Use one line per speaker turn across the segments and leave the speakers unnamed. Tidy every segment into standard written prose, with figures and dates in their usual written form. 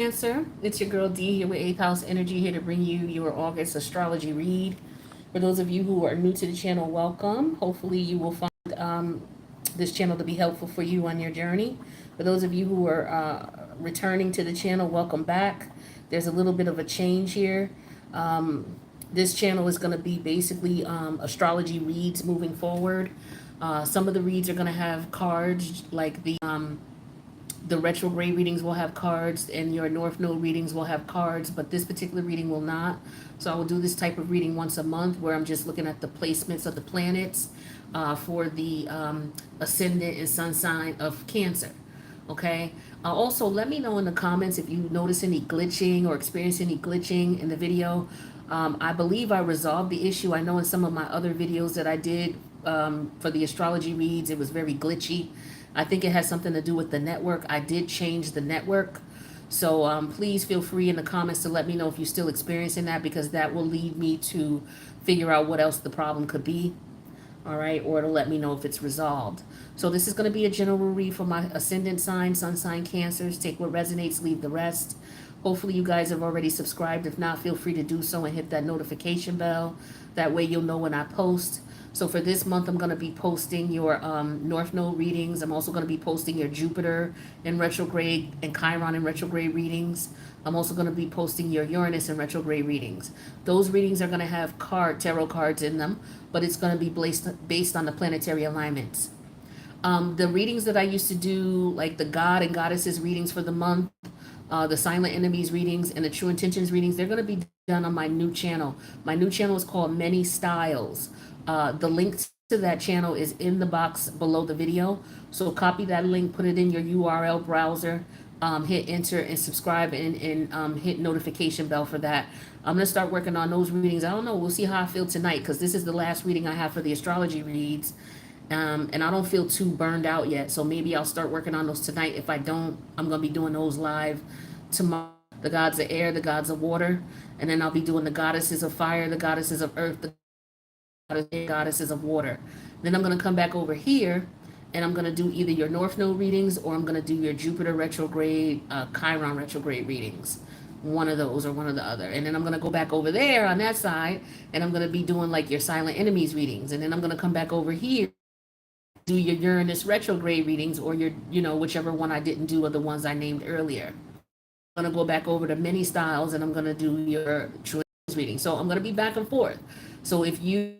Cancer, it's your girl D here with 8th House Energy, here to bring you your August astrology read. For those of you who are new to the channel, welcome. Hopefully you will find this channel to be helpful for you on your journey. For those of you who are returning to the channel, welcome back. There's a little bit of a change here. This channel is going to be basically astrology reads moving forward. Some of the reads are going to have cards like the retrograde readings will have cards and your north node readings will have cards, but this particular reading will not. So I will do this type of reading once a month where I'm just looking at the placements of the planets for the ascendant and sun sign of Cancer. Okay. Also, let me know in the comments if you notice any glitching or experience any glitching in the video. I believe I resolved the issue. I know in some of my other videos that I did for the astrology reads, it was very glitchy. I think it has something to do with the network. I did change the network. So please feel free in the comments to let me know if you're still experiencing that, because that will lead me to figure out what else the problem could be. All right, or it'll let me know if it's resolved. So this is going to be a general read for my ascendant sign, sun sign, Cancers. Take what resonates, leave the rest. Hopefully you guys have already subscribed. If not, feel free to do so and hit that notification bell. That way you'll know when I post. So for this month, I'm going to be posting your North Node readings. I'm also going to be posting your Jupiter in retrograde and Chiron in retrograde readings. I'm also going to be posting your Uranus in retrograde readings. Those readings are going to have tarot cards in them, but it's going to be based on the planetary alignments. The readings that I used to do, like the God and Goddesses readings for the month, the Silent Enemies readings, and the True Intentions readings, they're going to be done on my new channel. My new channel is called Many Styles. The link to that channel is in the box below the video. So copy that link, put it in your URL browser, hit enter and subscribe, and hit notification bell for that. I'm going to start working on those readings. I don't know. We'll see how I feel tonight, because this is the last reading I have for the astrology reads. And I don't feel too burned out yet. So maybe I'll start working on those tonight. If I don't, I'm going to be doing those live tomorrow. The gods of air, the gods of water. And then I'll be doing the goddesses of fire, the goddesses of earth, the goddesses of water. Then I'm going to come back over here and I'm going to do either your North Node readings, or I'm going to do your Jupiter retrograde, Chiron retrograde readings. One of those or one or the other. And then I'm going to go back over there on that side and I'm going to be doing like your Silent Enemies readings. And then I'm going to come back over here, do your Uranus retrograde readings, or your, whichever one I didn't do of the ones I named earlier. I'm going to go back over to Many Styles and I'm going to do your True reading. So I'm going to be back and forth. So if you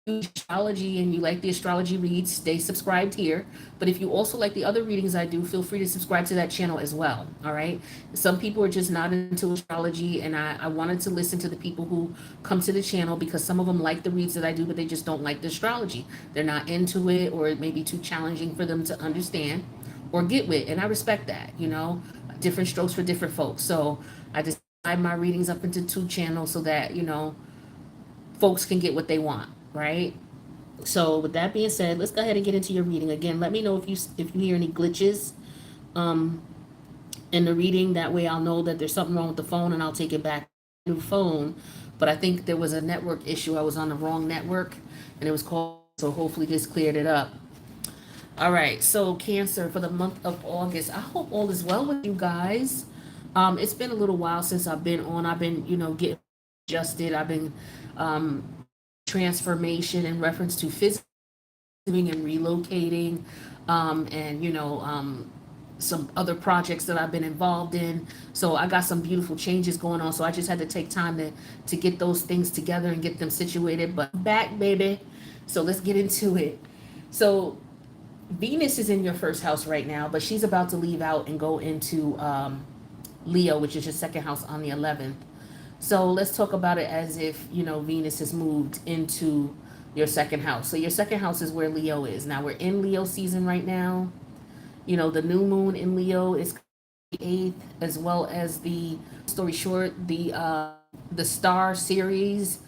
astrology and you like the astrology reads, stay subscribed here. But if you also like the other readings I do, feel free to subscribe to that channel as well. All right. Some people are just not into astrology, and I wanted to listen to the people who come to the channel, because some of them like the reads that I do, but they just don't like the astrology. They're not into it, or it may be too challenging for them to understand or get with. And I respect that, different strokes for different folks. So I just divide my readings up into 2 channels so that, folks can get what they want. Right. So with that being said, let's go ahead and get into your reading. Again, let me know if you hear any glitches in the reading. That way I'll know that there's something wrong with the phone and I'll take it back to the phone. But I think there was a network issue. I was on the wrong network and it was called. So hopefully this cleared it up. All right. So Cancer, for the month of August, I hope all is well with you guys. It's been a little while since I've been on. I've been, getting adjusted. I've been transformation in reference to physically and relocating, and some other projects that I've been involved in. So I got some beautiful changes going on. So I just had to take time to get those things together and get them situated. But I'm back, baby. So let's get into it. So Venus is in your first house right now, but she's about to leave out and go into Leo, which is your second house, on the 11th. So let's talk about it as if, Venus has moved into your second house. So your second house is where Leo is. Now we're in Leo season right now. The new moon in Leo is the 8th, as well as the, story short, the star Sirius.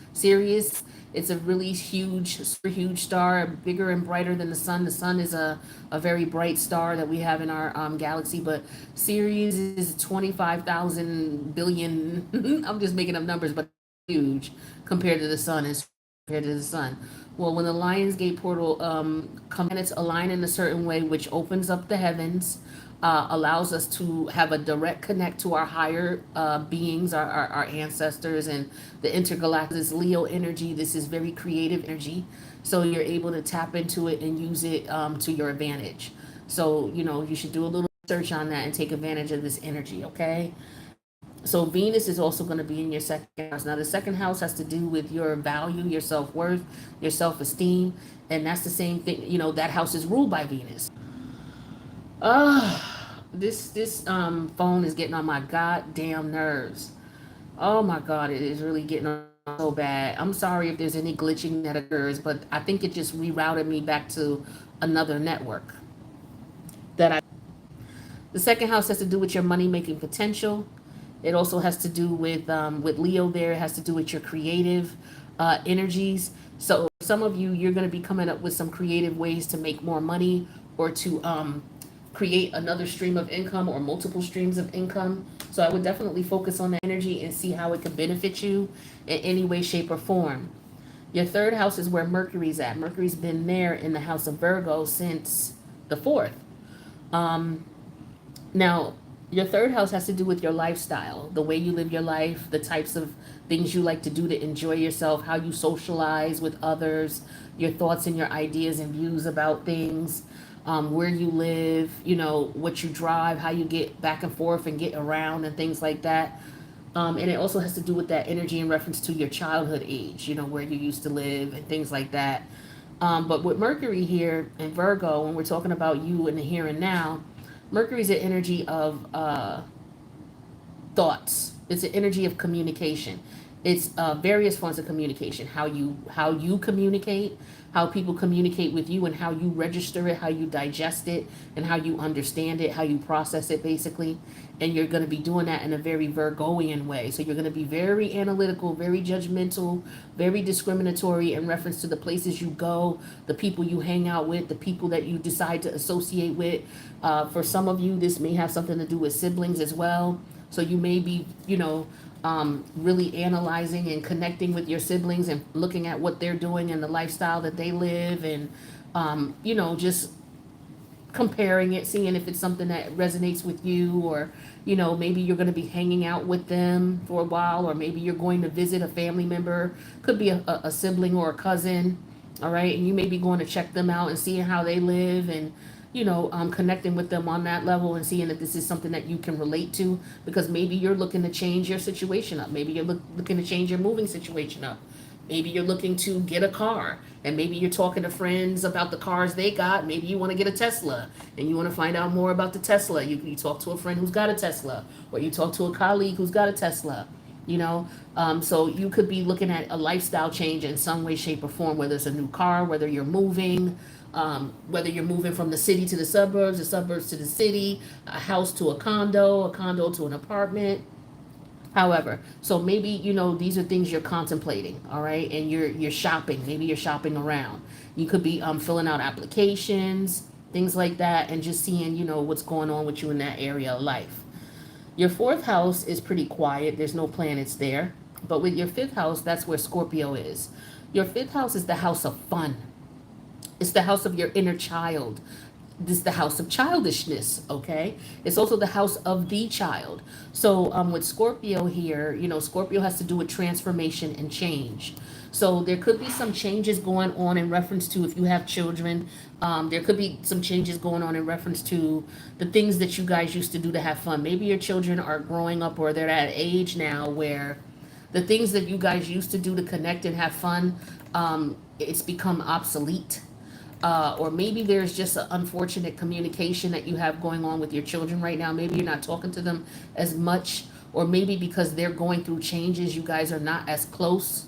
It's a really super huge star, bigger and brighter than the sun. The sun is a very bright star that we have in our galaxy, but Sirius is 25,000 billion. I'm just making up numbers, but huge compared to the sun. Well, when the Lionsgate portal planets align in a certain way, which opens up the heavens, allows us to have a direct connect to our higher beings, our ancestors, and the intergalactic. This Leo energy, this is very creative energy. So you're able to tap into it and use it to your advantage. So, you should do a little research on that and take advantage of this energy, okay? So Venus is also going to be in your second house. Now, the second house has to do with your value, your self-worth, your self-esteem, and that's the same thing. That house is ruled by Venus. Uh, this phone is getting on my goddamn nerves. Oh my god, it is really getting on so bad. I'm sorry if there's any glitching that occurs, but I think it just rerouted me back to another network that I. The second house has to do with your money making potential. It also has to do with Leo. There, it has to do with your creative energies. So some of you, you're going to be coming up with some creative ways to make more money, or to create another stream of income or multiple streams of income. So I would definitely focus on that energy and see how it could benefit you in any way, shape, or form. Your third house is where Mercury's at. Mercury's been there in the house of Virgo since the fourth. Um, Now, your third house has to do with your lifestyle, the way you live your life, the types of things you like to do to enjoy yourself, how you socialize with others, your thoughts and your ideas and views about things, where you live, what you drive, how you get back and forth and get around and things like that. And it also has to do with that energy in reference to your childhood age, where you used to live and things like that. But with Mercury here in Virgo, when we're talking about you in the here and now, Mercury's an energy of thoughts. It's an energy of communication. It's various forms of communication. How you communicate, how people communicate with you, and how you register it, how you digest it, and how you understand it, how you process it, basically. And you're going to be doing that in a very Virgoian way. So you're going to be very analytical, very judgmental, very discriminatory in reference to the places you go, the people you hang out with, the people that you decide to associate with. For some of you, this may have something to do with siblings as well. So you may be, really analyzing and connecting with your siblings and looking at what they're doing and the lifestyle that they live, and, just comparing it, seeing if it's something that resonates with you, or, maybe you're going to be hanging out with them for a while, or maybe you're going to visit a family member, could be a sibling or a cousin, all right, and you may be going to check them out and seeing how they live, and connecting with them on that level and seeing if this is something that you can relate to, because maybe you're looking to change your situation up. Maybe you're looking to change your moving situation up. Maybe you're looking to get a car, and maybe you're talking to friends about the cars they got. Maybe you want to get a Tesla and you want to find out more about the Tesla. You talk to a friend who's got a Tesla, or you talk to a colleague who's got a Tesla. So you could be looking at a lifestyle change in some way, shape, or form, whether it's a new car, whether you're moving, whether you're moving from the city to the suburbs to the city, a house to a condo to an apartment. However, so maybe, these are things you're contemplating, all right, and you're shopping. Maybe you're shopping around. You could be filling out applications, things like that, and just seeing, what's going on with you in that area of life. Your fourth house is pretty quiet. There's no planets there. But with your fifth house, that's where Scorpio is. Your fifth house is the house of fun. It's the house of your inner child. This is the house of childishness, okay? It's also the house of the child. So with Scorpio here, Scorpio has to do with transformation and change. So there could be some changes going on in reference to, if you have children, there could be some changes going on in reference to the things that you guys used to do to have fun. Maybe your children are growing up, or they're at an age now where the things that you guys used to do to connect and have fun, it's become obsolete. Or maybe there's just an unfortunate communication that you have going on with your children right now. Maybe you're not talking to them as much, or maybe because they're going through changes, you guys are not as close.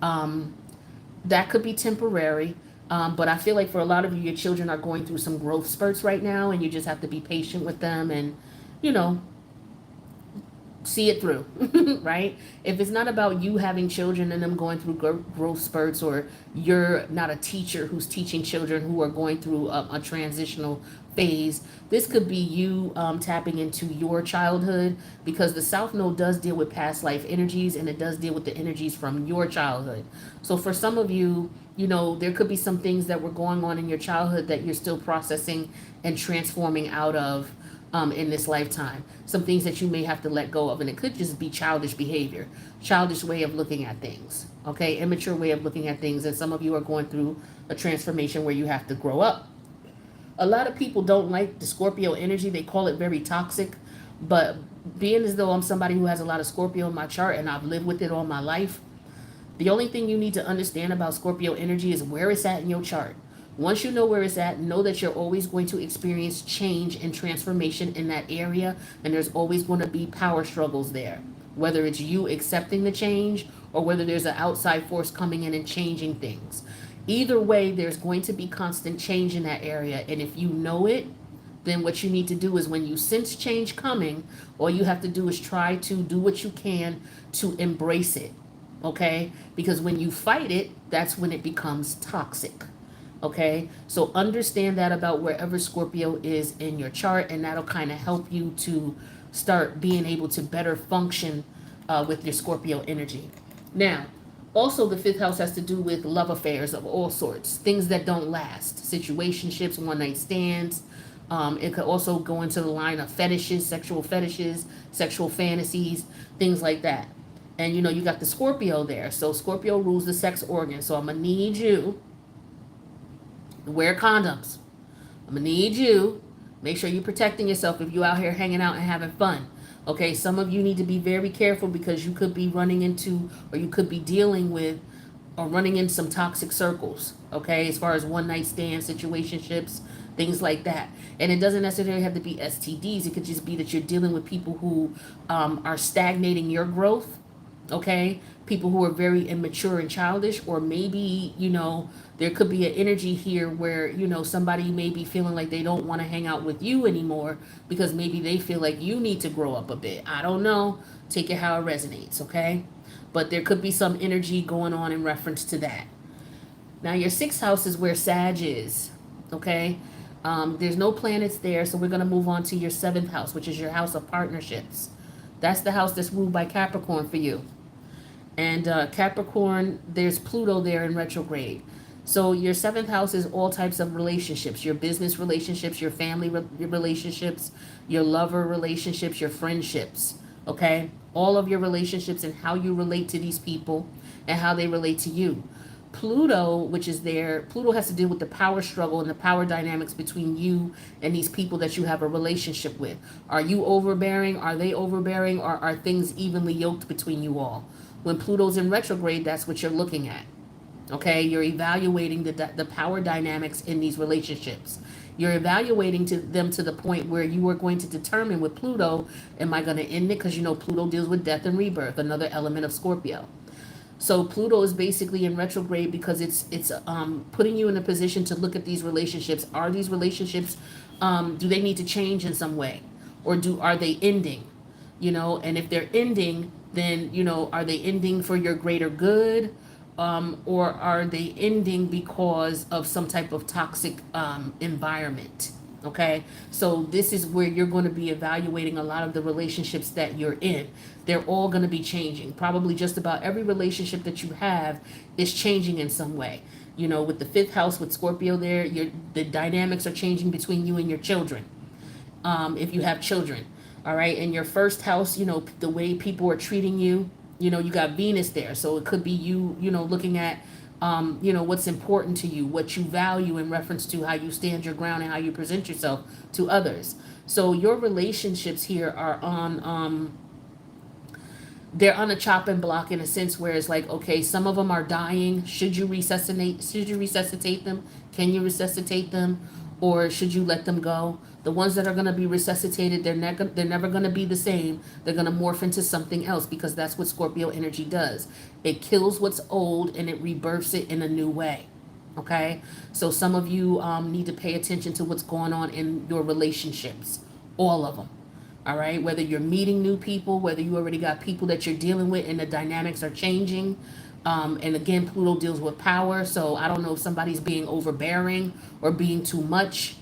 That could be temporary. But I feel like for a lot of you, your children are going through some growth spurts right now, and you just have to be patient with them and, see it through, right? If it's not about you having children and them going through growth spurts, or you're not a teacher who's teaching children who are going through a transitional phase, this could be you tapping into your childhood, because the South Node does deal with past life energies, and it does deal with the energies from your childhood. So for some of you, there could be some things that were going on in your childhood that you're still processing and transforming out of, in this lifetime. Some things that you may have to let go of, and it could just be childish behavior, childish way of looking at things, okay, immature way of looking at things. And some of you are going through a transformation where you have to grow up. A lot of people don't like the Scorpio energy. They call it very toxic. But being as though I'm somebody who has a lot of Scorpio in my chart and I've lived with it all my life, the only thing you need to understand about Scorpio energy is where it's at in your chart. Once you know where it's at, know that you're always going to experience change and transformation in that area, and there's always going to be power struggles there. Whether it's you accepting the change or whether there's an outside force coming in and changing things. Either way, there's going to be constant change in that area, and if you know it, then what you need to do is when you sense change coming, all you have to do is try to do what you can to embrace it, okay? Because when you fight it, that's when it becomes toxic, okay? So understand that about wherever Scorpio is in your chart, and that'll kind of help you to start being able to better function with your Scorpio energy. Now, also the fifth house has to do with love affairs of all sorts, things that don't last, situationships, one night stands. It could also go into the line of fetishes, sexual fantasies, things like that. And you got the Scorpio there. So Scorpio rules the sex organ. So I'm going to need you to wear condoms. I'm going to need you, make sure you're protecting yourself if you're out here hanging out and having fun. Okay, some of you need to be very careful because you could be running into, or you could be dealing with, or running in some toxic circles, okay, as far as one night stands, situationships, things like that. And it doesn't necessarily have to be STDs. It could just be that you're dealing with people who are stagnating your growth, okay, people who are very immature and childish, or maybe, there could be an energy here where, somebody may be feeling like they don't want to hang out with you anymore because maybe they feel like you need to grow up a bit. I don't know. Take it how it resonates, okay? But there could be some energy going on in reference to that. Now, your sixth house is where Sag is, okay? There's no planets there, so we're going to move on to your seventh house, which is your house of partnerships. That's the house that's ruled by Capricorn for you. And Capricorn, there's Pluto there in retrograde. So your seventh house is all types of relationships, your business relationships, your family relationships, your lover relationships, your friendships, okay? All of your relationships and how you relate to these people and how they relate to you. Pluto, which is there, Pluto has to deal with the power struggle and the power dynamics between you and these people that you have a relationship with. Are you overbearing? Are they overbearing? Or are things evenly yoked between you all? When Pluto's in retrograde, that's what you're looking at. Okay, you're evaluating the power dynamics in these relationships. You're evaluating them to the point where you are going to determine with Pluto, am I going to end it? Because Pluto deals with death and rebirth, another element of Scorpio. So Pluto is basically in retrograde because it's putting you in a position to look at these relationships. Are these relationships, do they need to change in some way? Or are they ending? And if they're ending, then, are they ending for your greater good? Or are they ending because of some type of toxic environment? Okay, so this is where you're going to be evaluating a lot of the relationships that you're in. They're all going to be changing. Probably just about every relationship that you have is changing in some way. With the fifth house with Scorpio there, the dynamics are changing between you and your children. If you have children, all right. In your first house, the way people are treating you. You got Venus there, so it could be you, looking at, what's important to you, what you value in reference to how you stand your ground and how you present yourself to others. So your relationships here are on, they're on a chopping block in a sense where it's like, okay, some of them are dying. Should you resuscitate them? Can you resuscitate them? Or should you let them go? The ones that are going to be resuscitated, they're never going to be the same. They're going to morph into something else because that's what Scorpio energy does. It kills what's old and it rebirths it in a new way. Okay? So some of you need to pay attention to what's going on in your relationships. All of them. All right? Whether you're meeting new people, whether you already got people that you're dealing with and the dynamics are changing. And again, Pluto deals with power. So I don't know if somebody's being overbearing or being too much.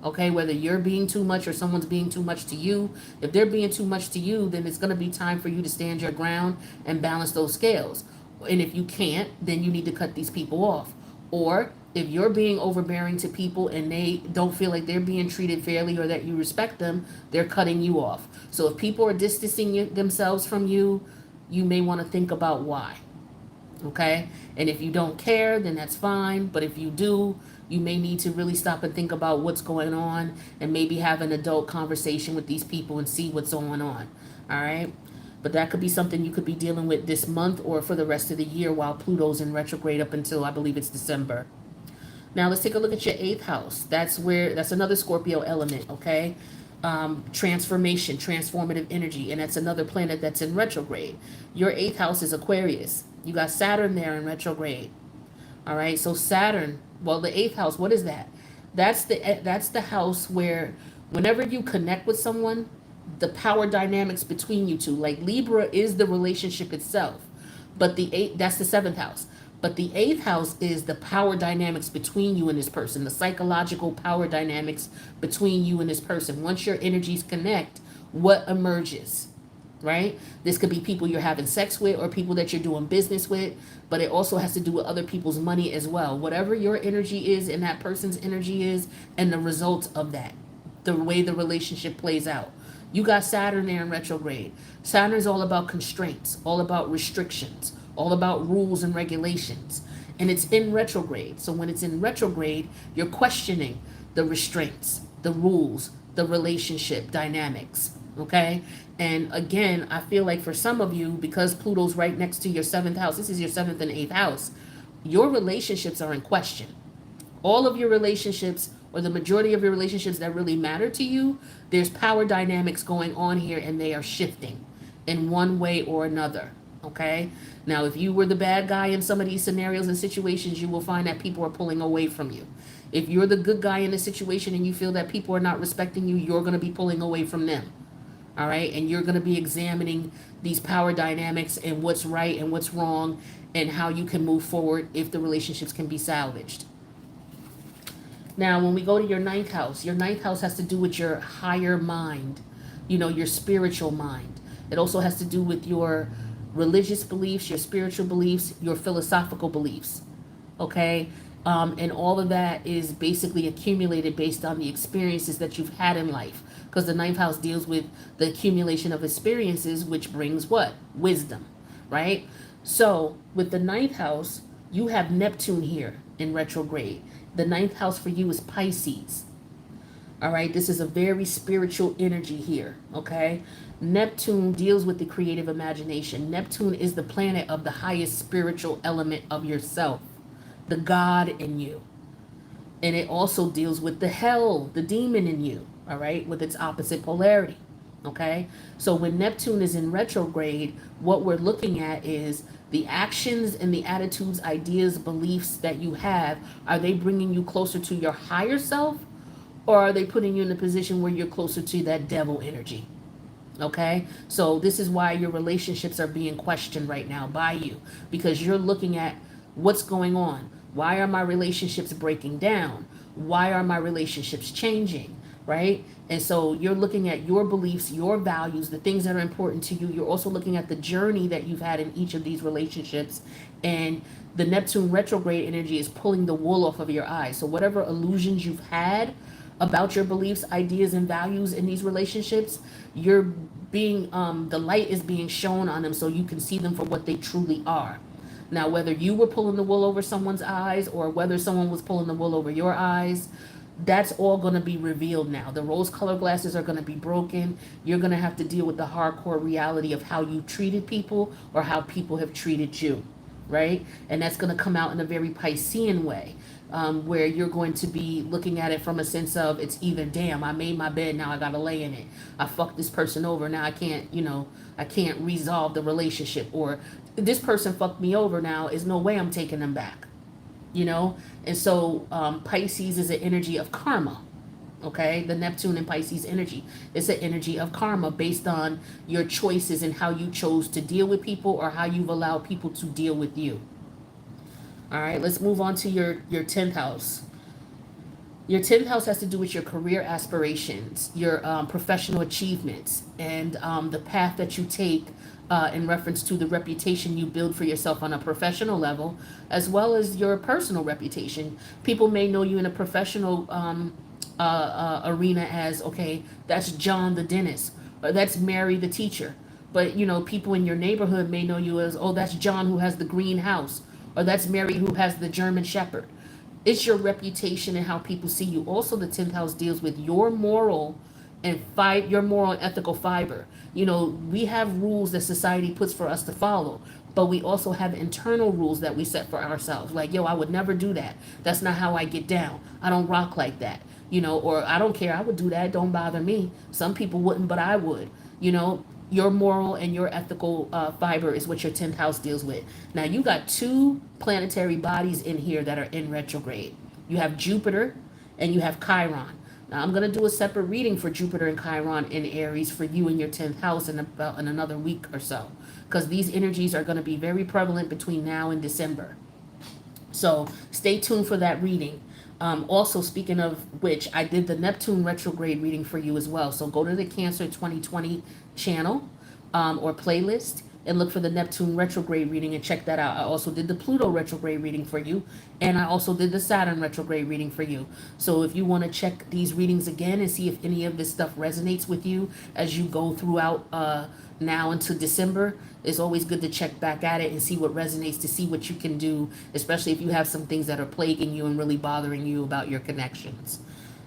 Okay, whether you're being too much or someone's being too much to you. If they're being too much to you, then it's going to be time for you to stand your ground and balance those scales. And if you can't, then you need to cut these people off. Or If you're being overbearing to people and they don't feel like they're being treated fairly or that you respect them, they're cutting you off. So if people are distancing themselves from you, you may want to think about why. Okay? And if you don't care, then that's fine. But if you do, you may need to really stop and think about what's going on and maybe have an adult conversation with these people and see what's going on. All right? But that could be something you could be dealing with this month or for the rest of the year while Pluto's in retrograde up until I believe it's December. Now let's take a look at your eighth house. That's another Scorpio element, okay? Transformation, transformative energy, and that's another planet that's in retrograde. Your eighth house is Aquarius. You got Saturn there in retrograde. All right, so Saturn, well, the eighth house, what is that? That's the house where whenever you connect with someone, the power dynamics between you two, like Libra is the relationship itself, but that's the seventh house. But the eighth house is the power dynamics between you and this person, the psychological power dynamics between you and this person. Once your energies connect, what emerges? Right? This could be people you're having sex with or people that you're doing business with, but it also has to do with other people's money as well. Whatever your energy is and that person's energy is, and the result of that, the way the relationship plays out. You got Saturn there in retrograde. Saturn is all about constraints, all about restrictions, all about rules and regulations. And it's in retrograde. So when it's in retrograde, you're questioning the restraints, the rules, the relationship dynamics. Okay? And again, I feel like for some of you, because Pluto's right next to your seventh house, this is your seventh and eighth house, your relationships are in question. All of your relationships, or the majority of your relationships that really matter to you, there's power dynamics going on here and they are shifting in one way or another. Okay? Now, if you were the bad guy in some of these scenarios and situations, you will find that people are pulling away from you. If you're the good guy in the situation and you feel that people are not respecting you, you're going to be pulling away from them. All right? And you're going to be examining these power dynamics and what's right and what's wrong and how you can move forward if the relationships can be salvaged. Now, when we go to your ninth house has to do with your higher mind, your spiritual mind. It also has to do with your religious beliefs, your spiritual beliefs, your philosophical beliefs. Okay? And all of that is basically accumulated based on the experiences that you've had in life. Because the ninth house deals with the accumulation of experiences, which brings what? Wisdom, right? So with the ninth house, you have Neptune here in retrograde. The ninth house for you is Pisces. All right, this is a very spiritual energy here, okay? Neptune deals with the creative imagination. Neptune is the planet of the highest spiritual element of yourself, the God in you. And it also deals with the hell, the demon in you, all right, with its opposite polarity, okay? So when Neptune is in retrograde, what we're looking at is the actions and the attitudes, ideas, beliefs that you have. Are they bringing you closer to your higher self, or are they putting you in a position where you're closer to that devil energy? Okay? So this is why your relationships are being questioned right now by you, because you're looking at what's going on. Why are my relationships breaking down? Why are my relationships changing? Right? And so you're looking at your beliefs, your values, the things that are important to you. You're also looking at the journey that you've had in each of these relationships. And the Neptune retrograde energy is pulling the wool off of your eyes. So whatever illusions you've had about your beliefs, ideas, and values in these relationships, you're being, the light is being shown on them so you can see them for what they truly are. Now, whether you were pulling the wool over someone's eyes or whether someone was pulling the wool over your eyes, that's all going to be revealed now. The rose-colored glasses are going to be broken. You're going to have to deal with the hardcore reality of how you treated people or how people have treated you, right? And that's going to come out in a very Piscean way, where you're going to be looking at it from a sense of it's either, damn, I made my bed, now I got to lay in it. I fucked this person over, now I can't, I can't resolve the relationship. Or this person fucked me over, now there's no way I'm taking them back. And so Pisces is an energy of karma. Okay, the Neptune and Pisces energy, it's an energy of karma based on your choices and how you chose to deal with people or how you've allowed people to deal with you. All right, let's move on to your 10th house. Your 10th house has to do with your career aspirations, your professional achievements, and the path that you take in reference to the reputation you build for yourself on a professional level, as well as your personal reputation. People may know you in a professional arena as, okay, that's John the dentist, or that's Mary the teacher. But people in your neighborhood may know you as, oh, that's John who has the greenhouse, or that's Mary who has the German Shepherd. It's your reputation and how people see you. Also, the 10th house deals with your moral and your moral and ethical fiber. We have rules that society puts for us to follow, but we also have internal rules that we set for ourselves. Like, yo, I would never do that. That's not how I get down. I don't rock like that. Or I don't care. I would do that. Don't bother me. Some people wouldn't, but I would. Your moral and your ethical fiber is what your 10th house deals with. Now, you got two planetary bodies in here that are in retrograde. You have Jupiter and you have Chiron. Now, I'm going to do a separate reading for Jupiter and Chiron in Aries for you in your 10th house in another week or so, because these energies are going to be very prevalent between now and December. So stay tuned for that reading. Also, speaking of which, I did the Neptune retrograde reading for you as well. So go to the Cancer 2020 channel or playlist and look for the Neptune retrograde reading and check that out. I also did the Pluto retrograde reading for you, and I also did the Saturn retrograde reading for you. So if you want to check these readings again and see if any of this stuff resonates with you as you go throughout now into December, it's always good to check back at it and see what resonates, to see what you can do, especially if you have some things that are plaguing you and really bothering you about your connections.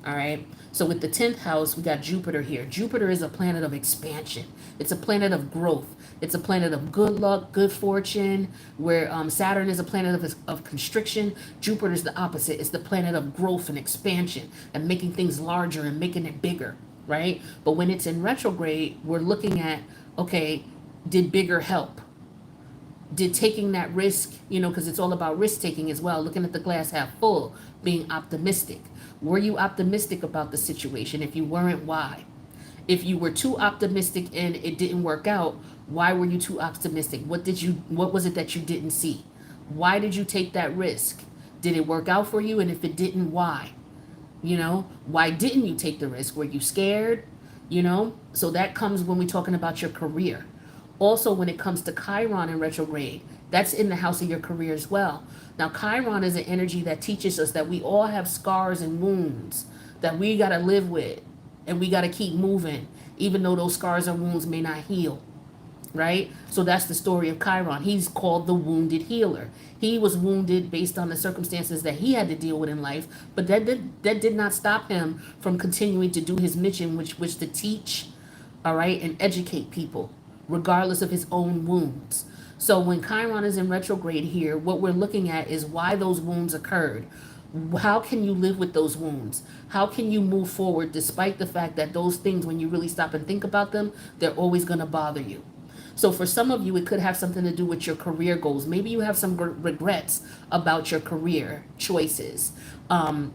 All right. So with the 10th house, we got Jupiter here. Jupiter is a planet of expansion. It's a planet of growth. It's a planet of good luck, good fortune, where Saturn is a planet of constriction. Jupiter is the opposite. It's the planet of growth and expansion and making things larger and making it bigger, right? But when it's in retrograde, we're looking at, okay, did bigger help? Did taking that risk, because it's all about risk taking as well, looking at the glass half full, being optimistic. Were you optimistic about the situation? If you weren't, why? If you were too optimistic and it didn't work out, why were you too optimistic? What was it that you didn't see? Why did you take that risk? Did it work out for you? And if it didn't, why? Why didn't you take the risk? Were you scared? So that comes when we're talking about your career. Also, when it comes to Chiron in retrograde, that's in the house of your career as well. Now, Chiron is an energy that teaches us that we all have scars and wounds that we got to live with, and we got to keep moving, even though those scars and wounds may not heal, right? So that's the story of Chiron. He's called the wounded healer. He was wounded based on the circumstances that he had to deal with in life, but that did not stop him from continuing to do his mission, which was to teach, all right, and educate people, regardless of his own wounds. So when Chiron is in retrograde here, what we're looking at is why those wounds occurred. How can you live with those wounds? How can you move forward despite the fact that those things, when you really stop and think about them, they're always going to bother you? So for some of you, it could have something to do with your career goals. Maybe you have some regrets about your career choices.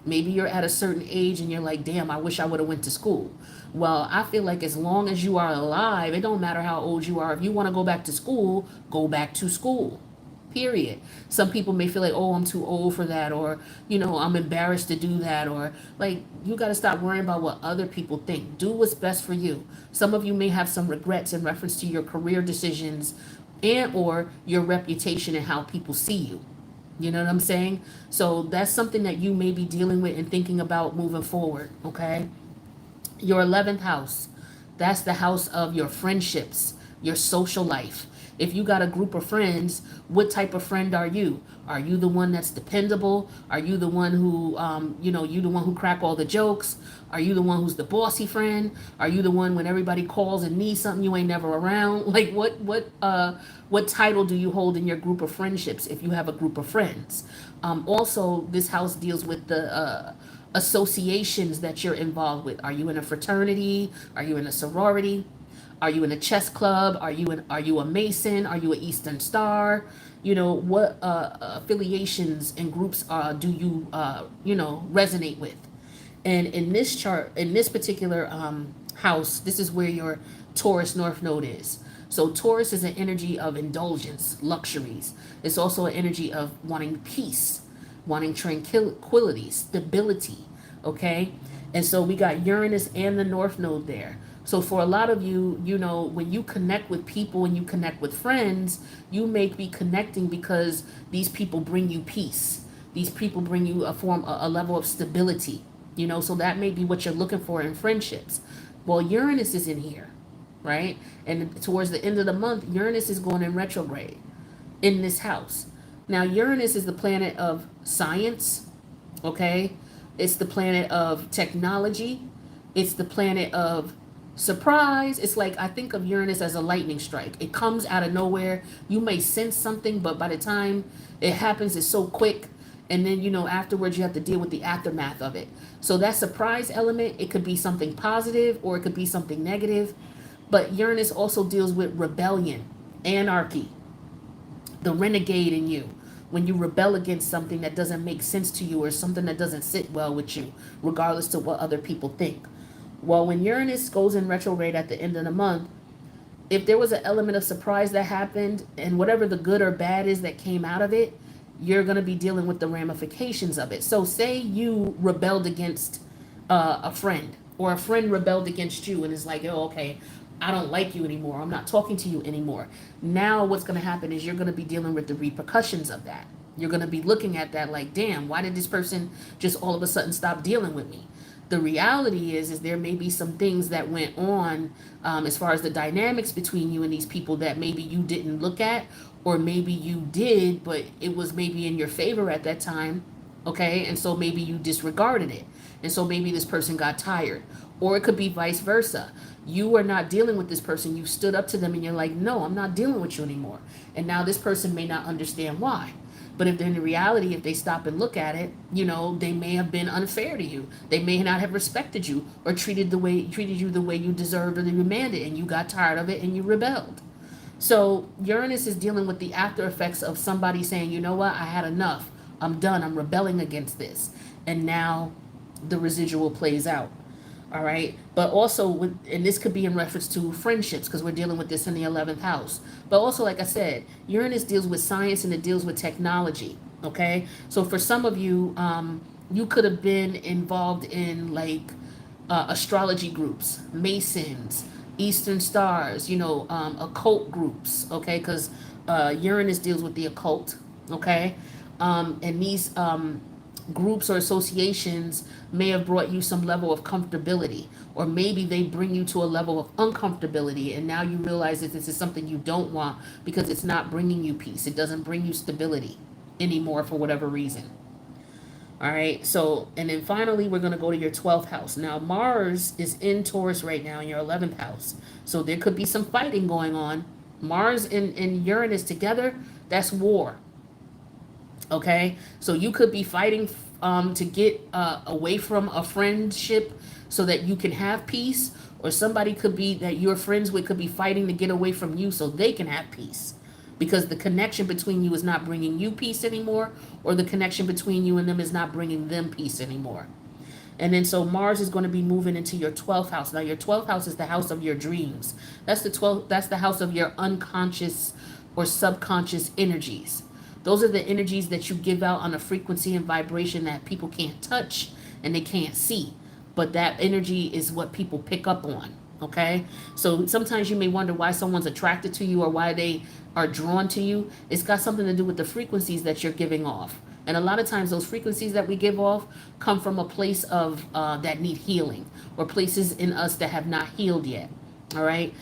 Maybe you're at a certain age and you're like, damn, I wish I would have went to school. Well, I feel like as long as you are alive, it don't matter how old you are. If you want to go back to school, go back to school. Period. Some people may feel like, oh, I'm too old for that, or, I'm embarrassed to do that, or like, you got to stop worrying about what other people think. Do what's best for you. Some of you may have some regrets in reference to your career decisions and or your reputation and how people see you. You know what I'm saying? So that's something that you may be dealing with and thinking about moving forward, okay? Your 11th house, that's the house of your friendships, your social life. If you got a group of friends, what type of friend are you? Are you the one that's dependable? Are you the one who, you the one who crack all the jokes? Are you the one who's the bossy friend? Are you the one when everybody calls and needs something, you ain't never around? Like what title do you hold in your group of friendships if you have a group of friends? Also, this house deals with the associations that you're involved with. Are you in a fraternity? Are you in a sorority? Are you in a chess club? Are you a Mason? Are you an Eastern Star? What affiliations and groups do you resonate with? And in this chart, in this particular house, this is where your Taurus North Node is. So Taurus is an energy of indulgence, luxuries. It's also an energy of wanting peace, wanting tranquility, stability, okay? And so we got Uranus and the North Node there. So for a lot of you, you know, when you connect with people and you connect with friends, you may be connecting because these people bring you peace. These people bring you a level of stability, you know, so that may be what you're looking for in friendships. Well, Uranus is in here, right? And towards the end of the month, Uranus is going in retrograde in this house. Now, Uranus is the planet of science, okay? It's the planet of technology. It's the planet of surprise. It's like I think of Uranus as a lightning strike. It comes out of nowhere. You may sense something, but by the time it happens, it's so quick. And then, you know, afterwards, you have to deal with the aftermath of it. So that surprise element, it could be something positive or it could be something negative. But Uranus also deals with rebellion, anarchy, the renegade in you. When you rebel against something that doesn't make sense to you or something that doesn't sit well with you, regardless of what other people think. Well, when Uranus goes in retrograde at the end of the month, if there was an element of surprise that happened and whatever the good or bad is that came out of it, you're going to be dealing with the ramifications of it. So say you rebelled against a friend, or a friend rebelled against you and is like, oh, okay, I don't like you anymore. I'm not talking to you anymore. Now what's going to happen is you're going to be dealing with the repercussions of that. You're going to be looking at that like, damn, why did this person just all of a sudden stop dealing with me? The reality is there may be some things that went on as far as the dynamics between you and these people that maybe you didn't look at, or maybe you did, but it was maybe in your favor at that time, okay? And so maybe you disregarded it. And so maybe this person got tired. Or it could be vice versa. You are not dealing with this person. You stood up to them and you're like, no, I'm not dealing with you anymore. And now this person may not understand why. But if in reality, if they stop and look at it, you know, they may have been unfair to you. They may not have respected you or treated you the way you deserved or you demanded, and you got tired of it and you rebelled. So Uranus is dealing with the after effects of somebody saying, you know what, I had enough. I'm done. I'm rebelling against this. And now the residual plays out. All right. But also, and this could be in reference to friendships because we're dealing with this in the 11th house. But also, like I said, Uranus deals with science and it deals with technology. Okay. So for some of you, you could have been involved in like astrology groups, Masons, Eastern Stars, you know, occult groups. Okay. Because Uranus deals with the occult. Okay. And these groups or associations may have brought you some level of comfortability, or maybe they bring you to a level of uncomfortability, and now you realize that this is something you don't want because it's not bringing you peace. It doesn't bring you stability anymore for whatever reason. All right, so, and then finally, we're going to go to your 12th house. Now, Mars is in Taurus right now in your 11th house, so there could be some fighting going on. Mars and Uranus together, that's war. Okay, so you could be fighting to get away from a friendship so that you can have peace, or somebody could be that you're friends with could be fighting to get away from you so they can have peace, because the connection between you is not bringing you peace anymore, or the connection between you and them is not bringing them peace anymore. And then so Mars is going to be moving into your 12th house. Now your 12th house is the house of your dreams. That's the house of your unconscious or subconscious energies. Those are the energies that you give out on a frequency and vibration that people can't touch and they can't see. But that energy is what people pick up on. Okay? So sometimes you may wonder why someone's attracted to you or why they are drawn to you. It's got something to do with the frequencies that you're giving off. And a lot of times those frequencies that we give off come from a place of that need healing, or places in us that have not healed yet. All right?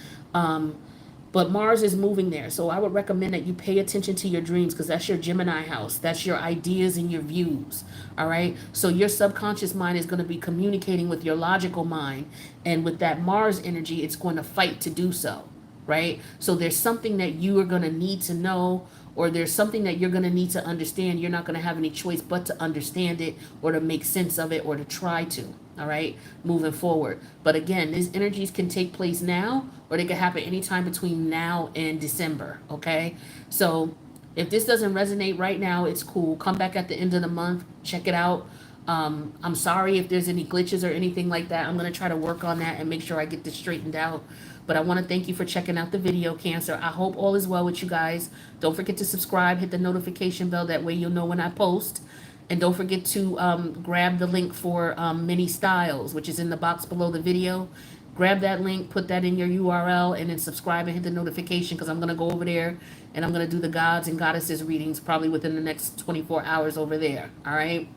But Mars is moving there. So I would recommend that you pay attention to your dreams, because that's your Gemini house. That's your ideas and your views. All right. So your subconscious mind is going to be communicating with your logical mind. And with that Mars energy, it's going to fight to do so. Right. So there's something that you are going to need to know, or there's something that you're going to need to understand. You're not going to have any choice but to understand it, or to make sense of it, or to try to. All right, moving forward. But again, these energies can take place now, or they can happen anytime between now and December. Okay, so if this doesn't resonate right now, it's cool. Come back at the end of the month, check it out. I'm sorry if there's any glitches or anything like that. I'm going to try to work on that and make sure I get this straightened out. But I want to thank you for checking out the video, Cancer. I hope all is well with you guys. Don't forget to subscribe, hit the notification bell. That way you'll know when I post. And don't forget to grab the link for Mini Styles, which is in the box below the video. grab that link, put that in your URL, and then subscribe and hit the notification, because I'm going to go over there and I'm going to do the gods and goddesses readings probably within the next 24 hours over there. All right.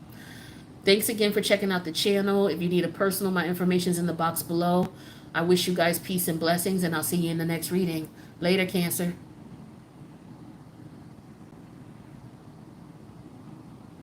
Thanks again for checking out the channel. If you need a personal, my information's in the box below. I wish you guys peace and blessings, and I'll see you in the next reading. Later, Cancer.